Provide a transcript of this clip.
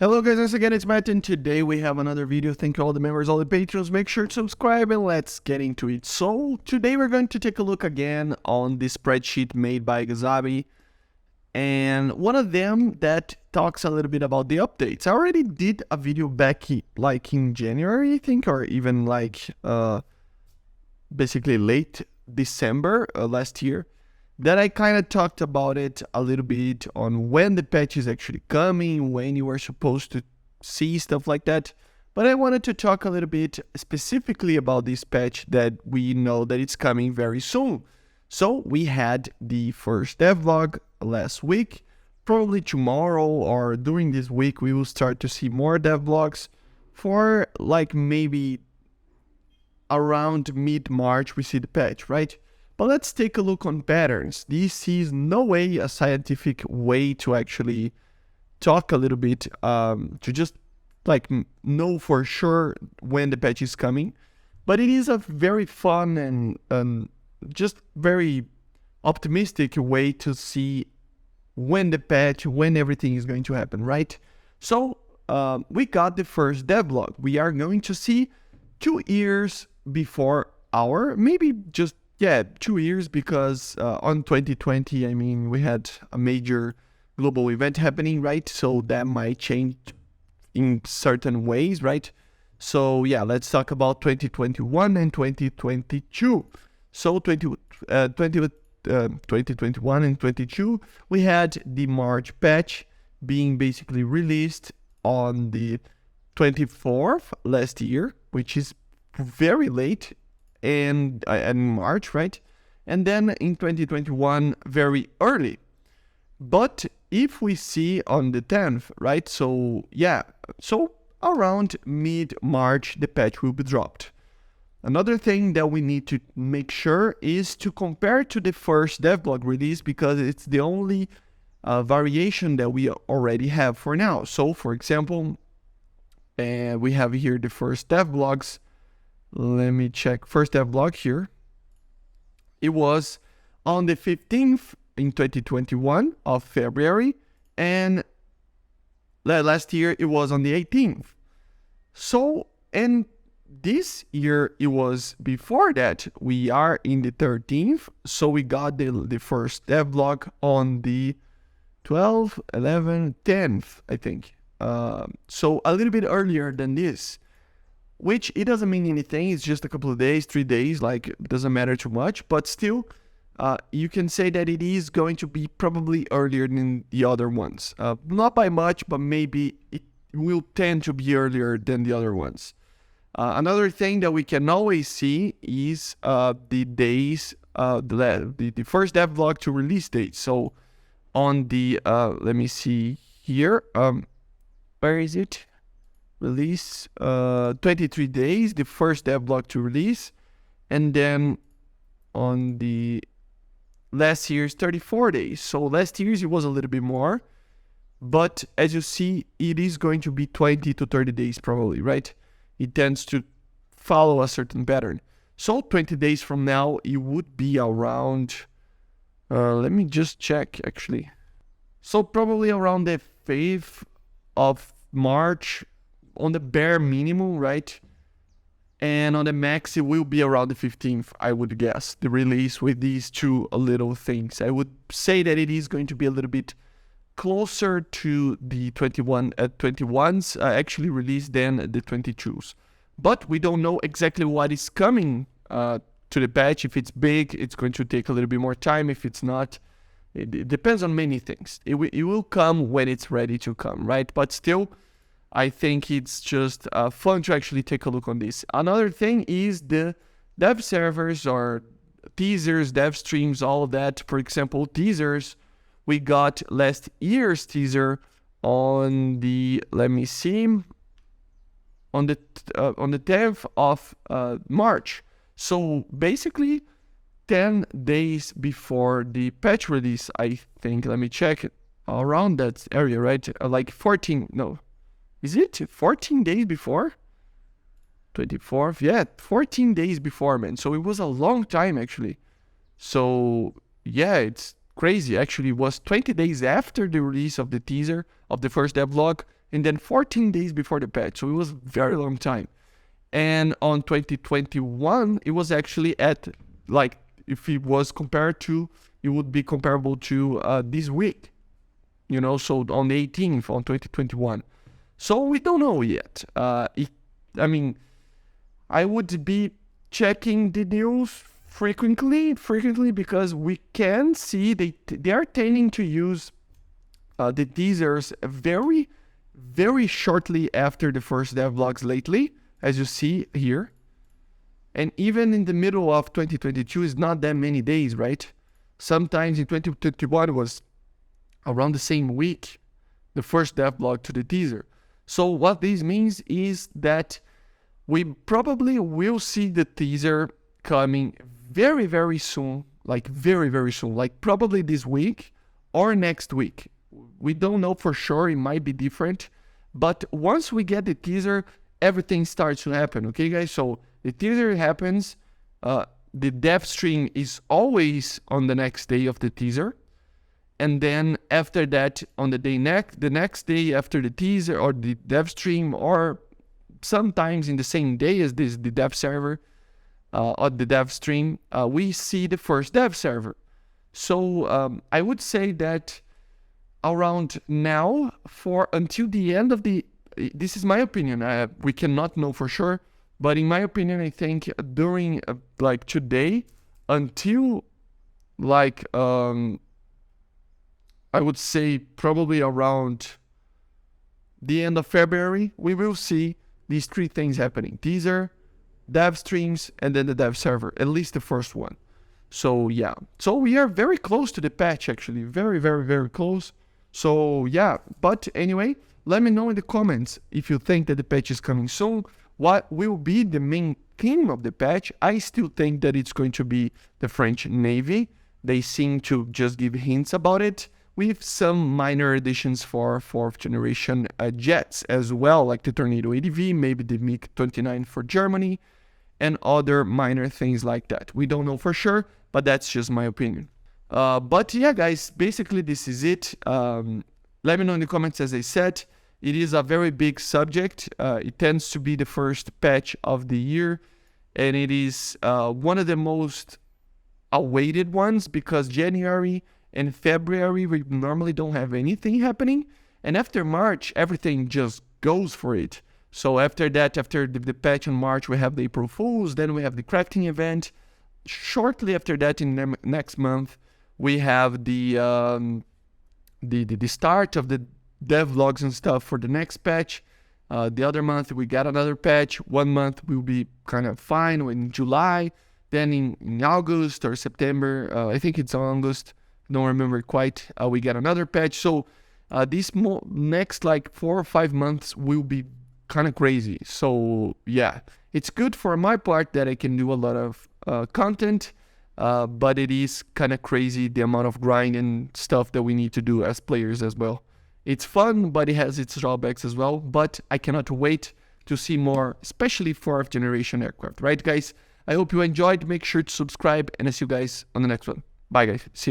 Hello guys, once again it's Matt and today we have another video. Thank you all the members, all the patrons. Make sure to subscribe and let's get into it. So today we're going to take a look again on the spreadsheet made by gszabi, and one of them that talks a little bit about the updates. I already did a video back in January, I think, or even basically late December last year, that I kind of talked about it a little bit on when the patch is actually coming, when you are supposed to see stuff like that. But I wanted to talk a little bit specifically about this patch that we know that it's coming very soon. So we had the first devlog last week. Probably tomorrow or during this week we will start to see more devlogs for like maybe around mid-March we see the patch, right? But let's take a look on patterns. This is no way a scientific way to actually talk a little bit, to just like know for sure when the patch is coming. But it is a very fun and just very optimistic way to see when everything is going to happen, right? So we got the first devlog. We are going to see 2 years before maybe just 2 years, because on 2020, I mean, we had a major global event happening, right? So that might change in certain ways, right? So yeah, let's talk about 2021 and 2022. So 2021 and 22, we had the March patch being basically released on the 24th last year, which is very late. And March, right? And then in 2021, very early. But if we see on the 10th, right? So yeah, so around mid-March, the patch will be dropped. Another thing that we need to make sure is to compare to the first devlog release, because it's the only variation that we already have for now. So for example, we have here the first devlogs. Let me check. First devlog here. It was on the 15th in 2021 of February, and last year it was on the 18th. So, and this year it was before that. We are in the 13th, so we got the first devlog on the 12th, 11th, 10th, I think. So a little bit earlier than this. Which it doesn't mean anything, it's just a couple of days, 3 days, like it doesn't matter too much, but still, you can say that it is going to be probably earlier than the other ones. Not by much, but maybe it will tend to be earlier than the other ones. Another thing that we can always see is the days, the first devlog to release date. So on the, let me see here, where is it? Release 23 days, the first devlog to release, and then on the last year's 34 days. So last year's it was a little bit more, but as you see, it is going to be 20 to 30 days probably, right? It tends to follow a certain pattern. So 20 days from now, it would be around, let me just check actually. So probably around the 5th of March, on the bare minimum, right? And on the max, it will be around the 15th, I would guess, the release with these two little things. I would say that it is going to be a little bit closer to the 21's actually released than the 22's. But we don't know exactly what is coming to the patch. If it's big, it's going to take a little bit more time. If it's not, it depends on many things. It will come when it's ready to come, right? But still, I think it's just fun to actually take a look on this. Another thing is the dev servers or teasers, dev streams, all of that. For example, teasers, we got last year's teaser on the, let me see, on the 10th of March. So basically 10 days before the patch release, I think. Let me check it. Around that area, right? Like 14, no. Is it 14 days before? 24th? Yeah, 14 days before, man. So it was a long time, actually. So, yeah, it's crazy. Actually, it was 20 days after the release of the teaser of the first devlog. and then 14 days before the patch. So it was very long time. And on 2021, it was actually at, like, if it was compared to, it would be comparable to this week, you know, so on the 18th on 2021. So we don't know yet. I mean, I would be checking the news frequently because we can see they are tending to use the teasers very, very shortly after the first devlogs lately, as you see here. And even in the middle of 2022 is not that many days, right? Sometimes in 2021 was around the same week, the first devlog to the teaser. So what this means is that we probably will see the teaser coming very, very soon, like very, very soon, like probably this week or next week. We don't know for sure, it might be different, but once we get the teaser, everything starts to happen, okay guys? So the teaser happens, the dev stream is always on the next day of the teaser, and then after that, on the next day after the teaser or the dev stream, or sometimes in the same day as the dev server or the dev stream, we see the first dev server. So I would say that around now, until the end of this is my opinion, we cannot know for sure, but in my opinion, I think during like today until like I would say probably around the end of February, we will see these three things happening: teaser, dev streams, and then the dev server, at least the first one. So yeah, so we are very close to the patch, actually, very, very, very close. So yeah, but anyway, let me know in the comments if you think that the patch is coming soon. What will be the main theme of the patch? I still think that it's going to be the French Navy. They seem to just give hints about it, with some minor additions for 4th generation jets as well, like the Tornado ADV, maybe the MiG-29 for Germany, and other minor things like that. We don't know for sure, but that's just my opinion. But yeah, guys, basically this is it. Let me know in the comments, as I said. It is a very big subject. It tends to be the first patch of the year, and it is one of the most awaited ones, because January and February we normally don't have anything happening, and after March everything just goes for it. So after that, after the patch in March, we have the April Fools, then we have the crafting event. Shortly after that, in the next month, we have the start of the devlogs and stuff for the next patch. The other month we got another patch. 1 month will be kind of fine in July. Then in August or September, I think it's August, don't remember quite, we get another patch. So these next like 4 or 5 months will be kind of crazy. So yeah, it's good for my part that I can do a lot of content, but it is kind of crazy the amount of grind and stuff that we need to do as players as well. It's fun, but it has its drawbacks as well. But I cannot wait to see more, especially 4th generation aircraft, right guys? I hope you enjoyed. Make sure to subscribe, and I see you guys on the next one. Bye guys, see ya.